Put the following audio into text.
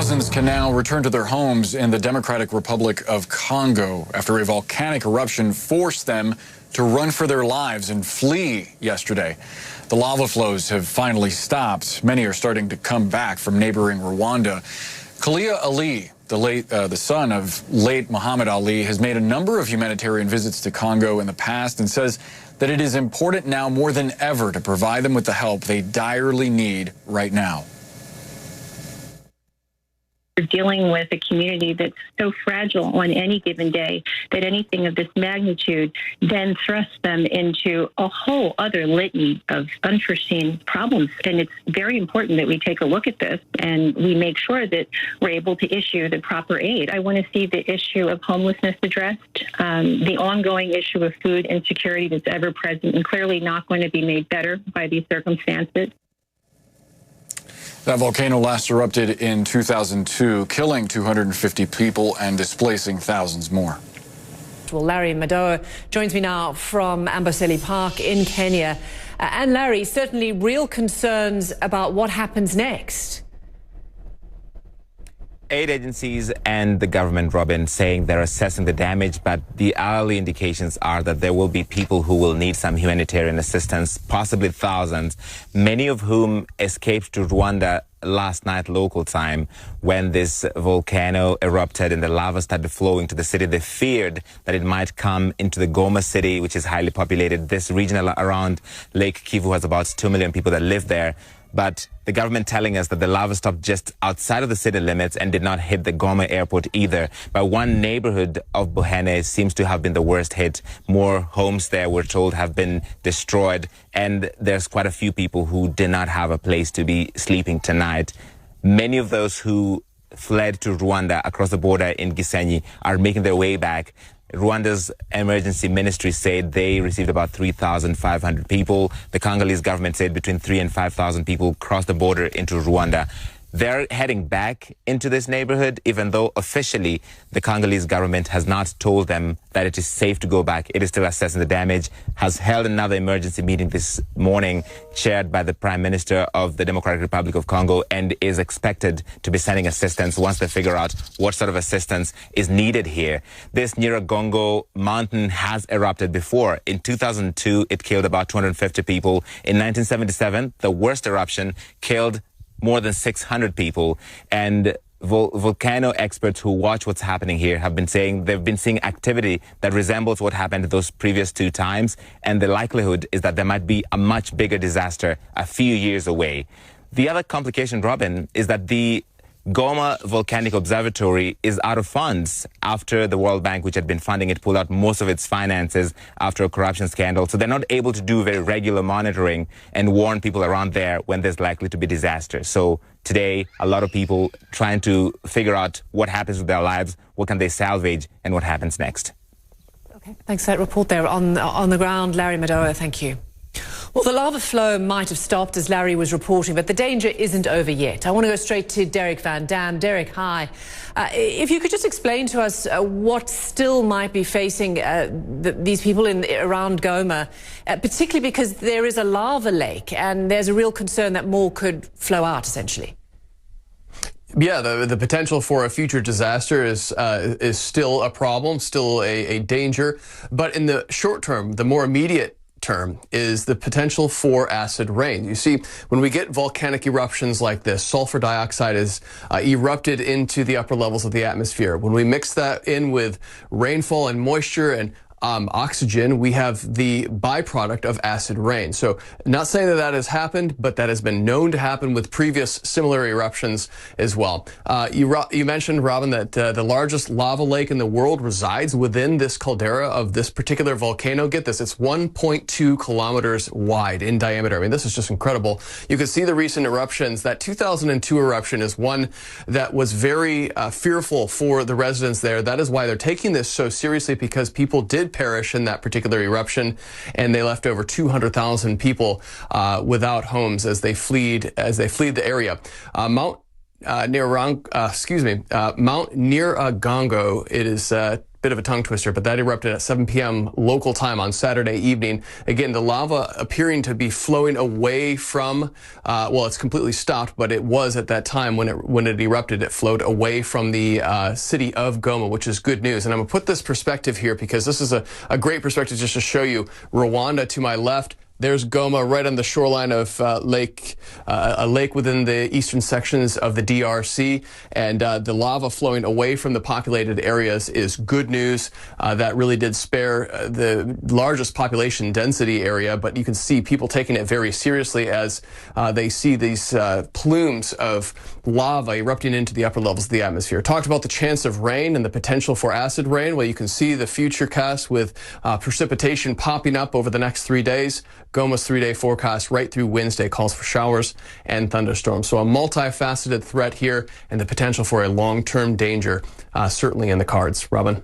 Thousands can now return to their homes in the Democratic Republic of Congo after a volcanic eruption forced them to run for their lives and flee yesterday. The lava flows have finally stopped. Many are starting to come back from neighboring Rwanda. Kalia Ali, the son of late Muhammad Ali, has made a number of humanitarian visits to Congo in the past and says that it is important now more than ever to provide them with the help they direly need right now. We're dealing with a community that's so fragile on any given day that anything of this magnitude then thrusts them into a whole other litany of unforeseen problems. And it's very important that we take a look at this and we make sure that we're able to issue the proper aid. I want to see the issue of homelessness addressed, the ongoing issue of food insecurity that's ever present and clearly not going to be made better by these circumstances. That volcano last erupted in 2002, killing 250 people and displacing thousands more. Well, Larry Madowo joins me now from Amboseli Park in Kenya. And Larry, certainly real concerns about what happens next. Aid agencies and the government, Robin, saying they're assessing the damage, but the early indications are that there will be people who will need some humanitarian assistance, possibly thousands, many of whom escaped to Rwanda last night local time when this volcano erupted and the lava started flowing to the city. They feared that it might come into the Goma city, which is highly populated. This region around Lake Kivu has about 2 million people that live there. But the government telling us that the lava stopped just outside of the city limits and did not hit the Goma airport either. But one neighborhood of Buhene seems to have been the worst hit. More homes there, we're told, have been destroyed. And there's quite a few people who did not have a place to be sleeping tonight. Many of those who fled to Rwanda across the border in Gisenyi are making their way back. Rwanda's emergency ministry said they received about 3,500 people. The Congolese government said between 3,000 and 5,000 people crossed the border into Rwanda. They're heading back into this neighborhood, even though officially the Congolese government has not told them that it is safe to go back. It is still assessing the damage, has held another emergency meeting this morning, chaired by the Prime Minister of the Democratic Republic of Congo, and is expected to be sending assistance once they figure out what sort of assistance is needed here. This Nyiragongo mountain has erupted before. In 2002, it killed about 250 people. In 1977, the worst eruption killed more than 600 people, and volcano experts who watch what's happening here have been saying they've been seeing activity that resembles what happened those previous two times, and the likelihood is that there might be a much bigger disaster a few years away. The other complication, Robin, is that the Goma Volcanic Observatory is out of funds after the World Bank, which had been funding it, pulled out most of its finances after a corruption scandal. So they're not able to do very regular monitoring and warn people around there when there's likely to be disaster. So today, a lot of people trying to figure out what happens with their lives, what can they salvage, and what happens next. Okay, thanks for that report there on the ground. Larry Madowo, thank you. Well, the lava flow might have stopped, as Larry was reporting, but the danger isn't over yet. I want to go straight to Derek Van Dam. Derek, hi. If you could just explain to us what still might be facing these people around Goma, particularly because there is a lava lake and there's a real concern that more could flow out, essentially. Yeah, the potential for a future disaster is still a problem, still a danger. But in the short term, the more immediate term is the potential for acid rain. You see, when we get volcanic eruptions like this, sulfur dioxide is erupted into the upper levels of the atmosphere. When we mix that in with rainfall and moisture and oxygen, we have the byproduct of acid rain. So not saying that that has happened, but that has been known to happen with previous similar eruptions as well. You mentioned, Robin, that the largest lava lake in the world resides within this caldera of this particular volcano. Get this, it's 1.2 kilometers wide in diameter. I mean, this is just incredible. You can see the recent eruptions. That 2002 eruption is one that was very fearful for the residents there. That is why they're taking this so seriously, because people did perish in that particular eruption, and they left over 200,000 people without homes as they fled the area. Mount Nyiragongo. It is a bit of a tongue twister, but that erupted at 7 p.m. local time on Saturday evening. Again, the lava appearing to be flowing away from, well, it's completely stopped, but it was at that time when it erupted, it flowed away from the city of Goma, which is good news. And I'm going to put this perspective here because this is a great perspective just to show you Rwanda to my left. There's Goma right on the shoreline of a lake within the eastern sections of the DRC, and the lava flowing away from the populated areas is good news. That really did spare the largest population density area, but you can see people taking it very seriously as they see these plumes of lava erupting into the upper levels of the atmosphere. Talked about the chance of rain and the potential for acid rain. Well, you can see the future cast with precipitation popping up over the next 3 days. Goma's 3-day forecast right through Wednesday calls for showers and thunderstorms. So a multifaceted threat here and the potential for a long-term danger certainly in the cards. Robin.